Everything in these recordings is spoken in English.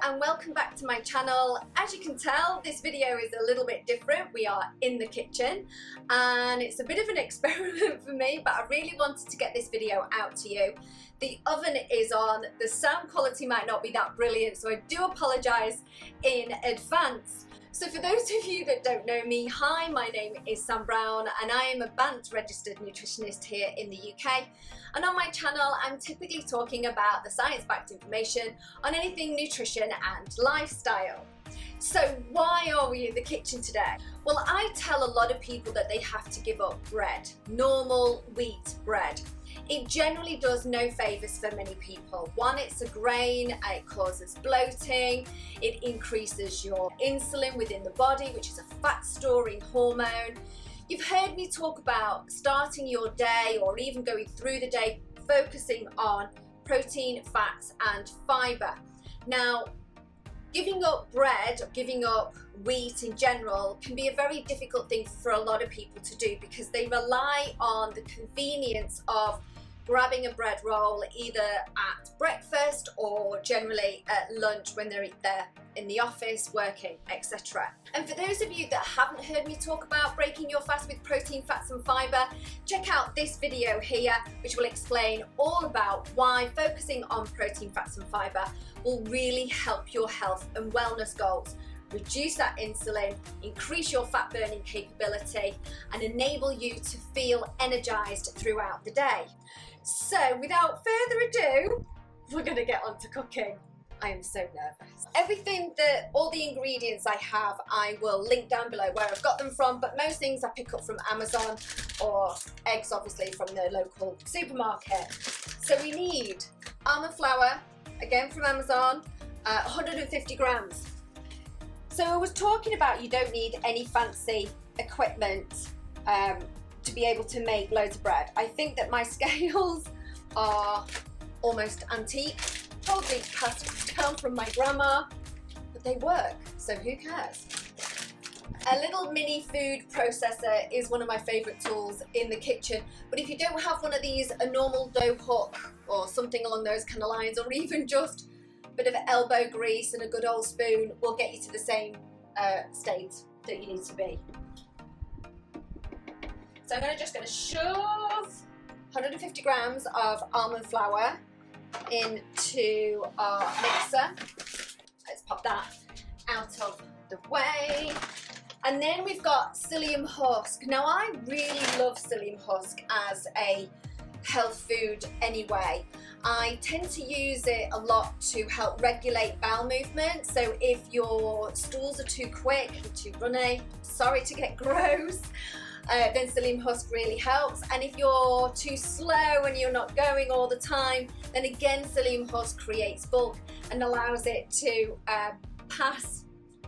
and welcome back to my channel. As you can tell, this video is a little bit different. We are in the kitchen and it's a bit of an experiment for me, but I really wanted to get this video out to you. The oven is on, the sound quality might not be that brilliant, so I do apologise in advance. So for those of you that don't know me, hi, my name is Sam Brown and I am a BANT registered nutritionist here in the UK. And on my channel, I'm typically talking about the science-backed information on anything nutrition and lifestyle. So why are we in the kitchen today? Well, I tell a lot of people that they have to give up bread, normal wheat bread. It generally does no favours for many people. One, it's a grain, it causes bloating, it increases your insulin within the body, which is a fat storing hormone. You've heard me talk about starting your day or even going through the day focusing on protein, fats and fibre. Now, giving up bread, or giving up wheat in general, can be a very difficult thing for a lot of people to do because they rely on the convenience of grabbing a bread roll either at breakfast or generally at lunch when they're there in the office working, etc. And for those of you that haven't heard me talk about breaking your fast with protein, fats and fibre, check out this video here which will explain all about why focusing on protein, fats and fibre will really help your health and wellness goals. Reduce that insulin, increase your fat burning capability and enable you to feel energized throughout the day. So without further ado, we're going to get on to cooking. I am so nervous. All the ingredients I have, I will link down below where I've got them from, but most things I pick up from Amazon or eggs obviously from the local supermarket. So we need almond flour, again from Amazon, 150 grams. So I was talking about you don't need any fancy equipment to be able to make loads of bread. I think that my scales are almost antique, probably passed down from my grandma, but they work, so who cares? A little mini food processor is one of my favourite tools in the kitchen, but if you don't have one of these, a normal dough hook or something along those kind of lines, or even just a bit of elbow grease and a good old spoon will get you to the same state that you need to be. So I'm just going to shove 150 grams of almond flour into our mixer. Let's pop that out of the way. And then we've got psyllium husk. Now I really love psyllium husk as a health food anyway. I tend to use it a lot to help regulate bowel movement. So if your stools are too quick and too runny, sorry to get gross, then psyllium husk really helps. And if you're too slow and you're not going all the time, then again psyllium husk creates bulk and allows it to pass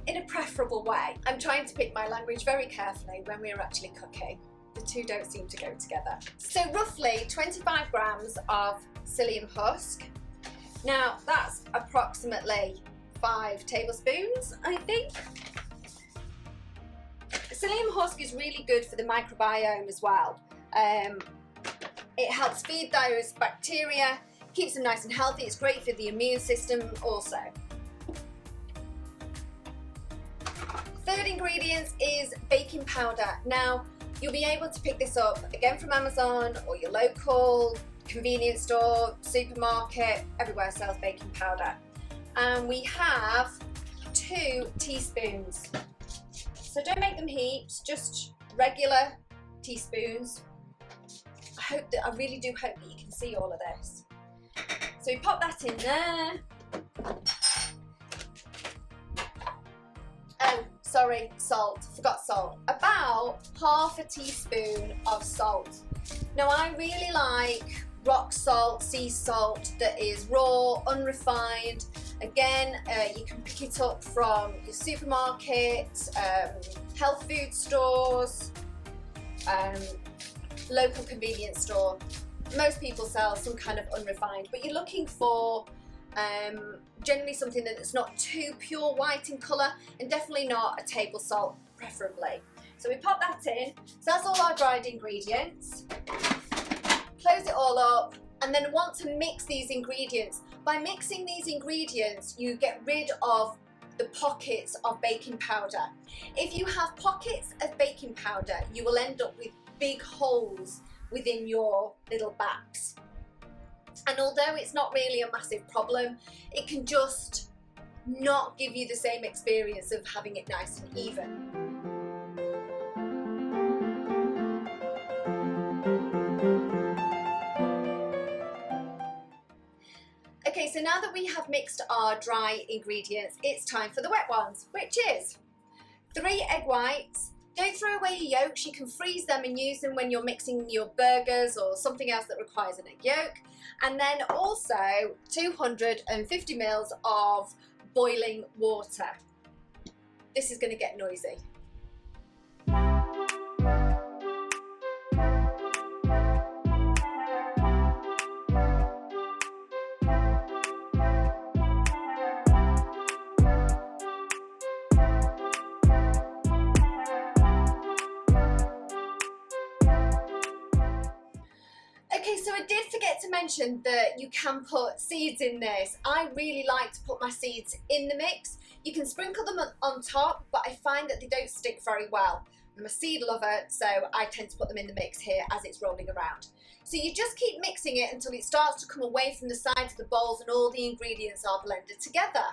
in a preferable way. I'm trying to pick my language very carefully when we're actually cooking. The two don't seem to go together. So roughly 25 grams of psyllium husk. Now that's approximately 5 tablespoons, I think. Psyllium husk is really good for the microbiome as well. It helps feed those bacteria, keeps them nice and healthy. It's great for the immune system also. Third ingredient is baking powder. Now you'll be able to pick this up again from Amazon or your local convenience store, supermarket, everywhere sells baking powder. And we have 2 teaspoons. So don't make them heaps, just regular teaspoons. I really do hope that you can see all of this. So we pop that in there. Oh, sorry, salt, forgot salt. About half a teaspoon of salt. Now I really like rock salt, sea salt that is raw, unrefined. Again, you can pick it up from your supermarket, health food stores, local convenience store. Most people sell some kind of unrefined, but you're looking for generally something that's not too pure white in colour and definitely not a table salt preferably. So we pop that in. So that's all our dried ingredients. Close it all up, and then want to mix these ingredients By mixing these ingredients, you get rid of the pockets of baking powder. If you have pockets of baking powder, you will end up with big holes within your little bats. And although it's not really a massive problem, it can just not give you the same experience of having it nice and even. Okay, so now that we have mixed our dry ingredients, it's time for the wet ones, which is 3 egg whites. Don't throw away your yolks, you can freeze them and use them when you're mixing your burgers or something else that requires an egg yolk. And then also 250 ml of boiling water. This is going to get noisy. Okay, so I did forget to mention that you can put seeds in this. I really like to put my seeds in the mix. You can sprinkle them on top, but I find that they don't stick very well. I'm a seed lover, so I tend to put them in the mix here as it's rolling around. So you just keep mixing it until it starts to come away from the sides of the bowls and all the ingredients are blended together.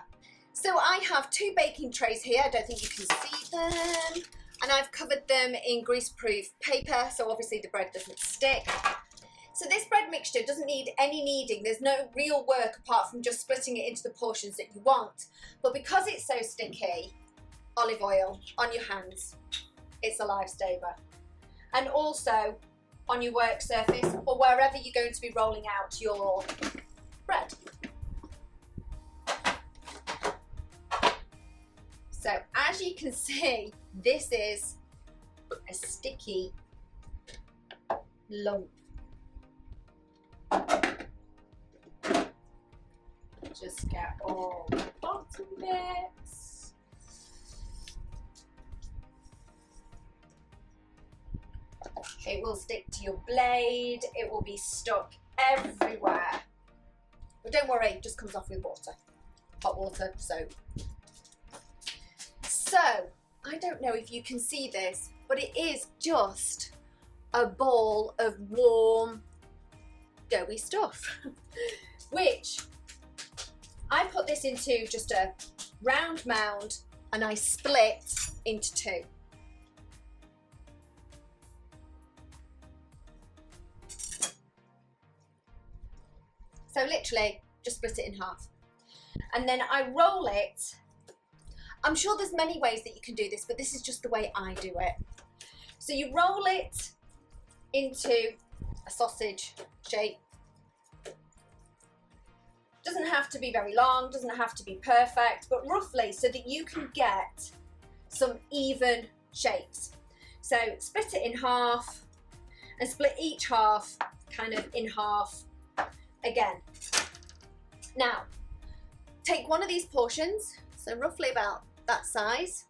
So I have 2 baking trays here. I don't think you can see them. And I've covered them in grease-proof paper, so obviously the bread doesn't stick. So this bread mixture doesn't need any kneading. There's no real work apart from just splitting it into the portions that you want. But because it's so sticky, olive oil on your hands, it's a lifesaver. And also on your work surface or wherever you're going to be rolling out your bread. So as you can see, this is a sticky lump. Just get all the bottom bits. It will stick to your blade, it will be stuck everywhere. But don't worry, it just comes off with water. Hot water, soap. So, I don't know if you can see this, but it is just a ball of warm, doughy stuff, which I put this into just a round mound and I split into 2. So literally just split it in half. And then I roll it. I'm sure there's many ways that you can do this, but this is just the way I do it. So you roll it into a sausage shape. Doesn't have to be very long, doesn't have to be perfect, but roughly so that you can get some even shapes. So split it in half and split each half kind of in half again. Now, take one of these portions, so roughly about that size,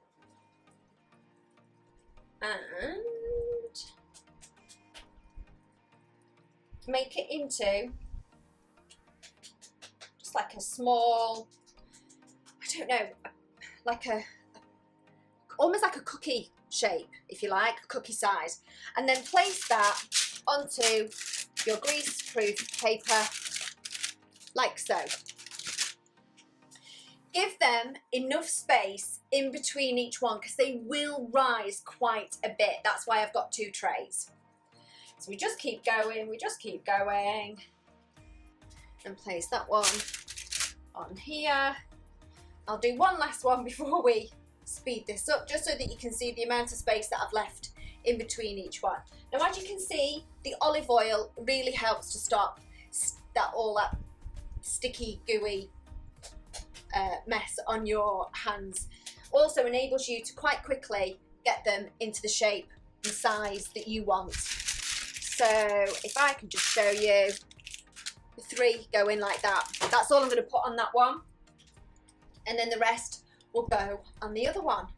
and make it into like a small, I don't know, like almost like a cookie shape, if you like, a cookie size. And then place that onto your grease-proof paper, like so. Give them enough space in between each one because they will rise quite a bit. That's why I've got 2 trays. So we just keep going, and place that one on here. I'll do one last one before we speed this up, just so that you can see the amount of space that I've left in between each one. Now, as you can see, the olive oil really helps to stop all that sticky, gooey mess on your hands. Also enables you to quite quickly get them into the shape and size that you want. So if I can just show you, the 3 go in like that. That's all I'm going to put on that one, and then the rest will go on the other one.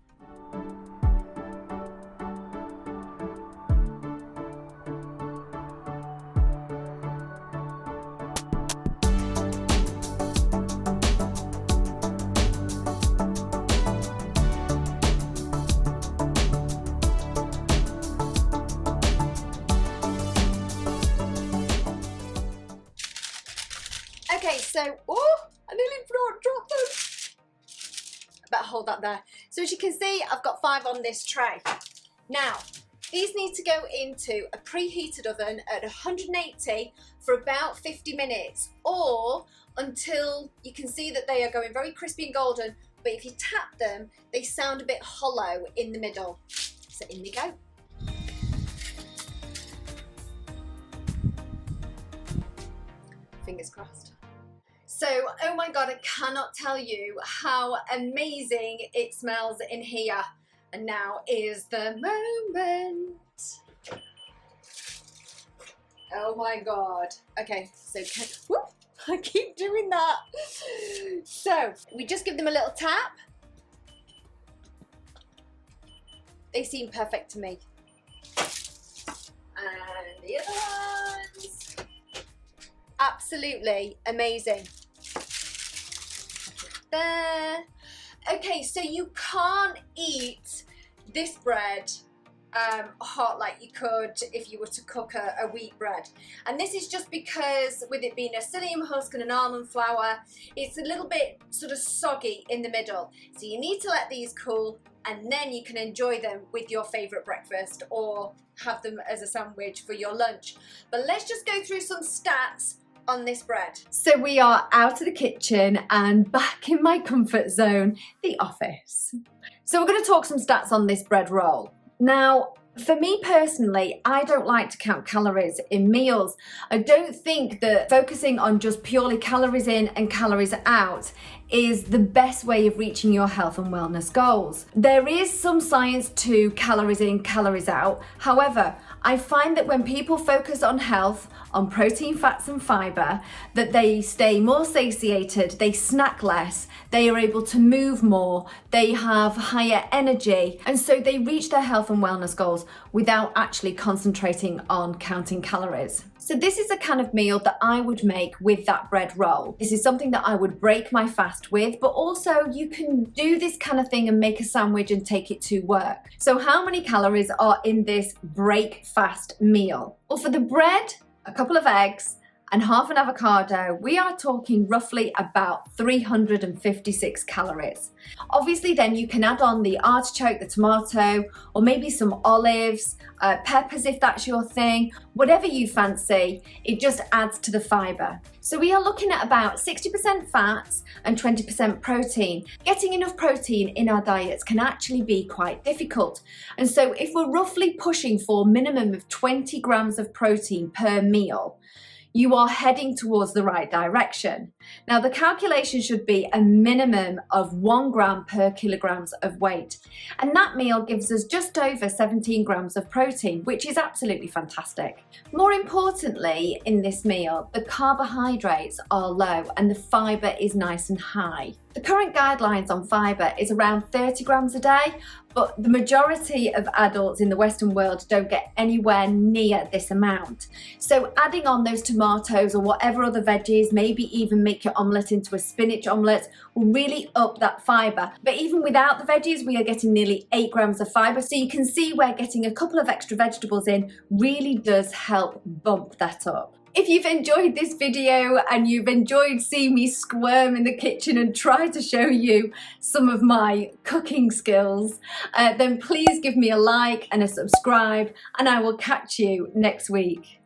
Okay, so, oh, I nearly dropped them. I better hold that there. So as you can see, I've got 5 on this tray. Now, these need to go into a preheated oven at 180 for about 50 minutes, or until you can see that they are going very crispy and golden, but if you tap them, they sound a bit hollow in the middle. So in we go. Fingers crossed. So, oh my God, I cannot tell you how amazing it smells in here. And now is the moment. Oh my God. Okay, so whoop, I keep doing that. So we just give them a little tap. They seem perfect to me. And the other ones. Absolutely amazing. There. Okay, so you can't eat this bread hot like you could if you were to cook a wheat bread, and this is just because with it being a psyllium husk and an almond flour, it's a little bit sort of soggy in the middle, so you need to let these cool and then you can enjoy them with your favorite breakfast or have them as a sandwich for your lunch. But let's just go through some stats on this bread. So we are out of the kitchen and back in my comfort zone, the office. So we're going to talk some stats on this bread roll. Now, for me personally, I don't like to count calories in meals. I don't think that focusing on just purely calories in and calories out is the best way of reaching your health and wellness goals. There is some science to calories in, calories out. However, I find that when people focus on health, on protein, fats and fibre, that they stay more satiated, they snack less, they are able to move more, they have higher energy, and so they reach their health and wellness goals without actually concentrating on counting calories. So this is a kind of meal that I would make with that bread roll. This is something that I would break my fast with, but also you can do this kind of thing and make a sandwich and take it to work. So how many calories are in this break fast meal? Well, for the bread, a couple of eggs, and half an avocado, we are talking roughly about 356 calories. Obviously then you can add on the artichoke, the tomato, or maybe some olives, peppers if that's your thing, whatever you fancy, it just adds to the fibre. So we are looking at about 60% fats and 20% protein. Getting enough protein in our diets can actually be quite difficult. And so if we're roughly pushing for a minimum of 20 grams of protein per meal, you are heading towards the right direction. Now the calculation should be a minimum of 1 gram per kilograms of weight. And that meal gives us just over 17 grams of protein, which is absolutely fantastic. More importantly, in this meal, the carbohydrates are low and the fibre is nice and high. The current guidelines on fibre is around 30 grams a day, but the majority of adults in the Western world don't get anywhere near this amount. So adding on those tomatoes or whatever other veggies, maybe even make your omelette into a spinach omelette, will really up that fibre. But even without the veggies, we are getting nearly 8 grams of fibre. So you can see where getting a couple of extra vegetables in really does help bump that up. If you've enjoyed this video and you've enjoyed seeing me squirm in the kitchen and try to show you some of my cooking skills, then please give me a like and a subscribe, and I will catch you next week.